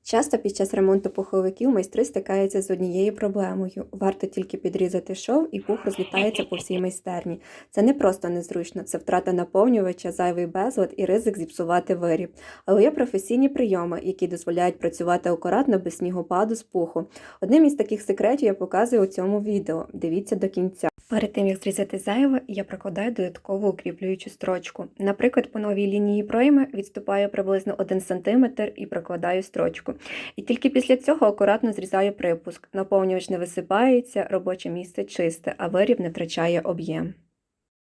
Часто під час ремонту пуховиків майстри стикаються з однією проблемою. Варто тільки підрізати шов, і пух розлітається по всій майстерні. Це не просто незручно, це втрата наповнювача, зайвий безлад і ризик зіпсувати виріб. Але є професійні прийоми, які дозволяють працювати акуратно без снігопаду з пуху. Одним із таких секретів я показую у цьому відео. Дивіться до кінця. Перед тим, як зрізати зайве, я прокладаю додаткову укріплюючу строчку. Наприклад, по новій лінії пройми відступаю приблизно 1 см і прокладаю строчку. І тільки після цього акуратно зрізаю припуск. Наповнювач не висипається, робоче місце чисте, а виріб не втрачає об'єм.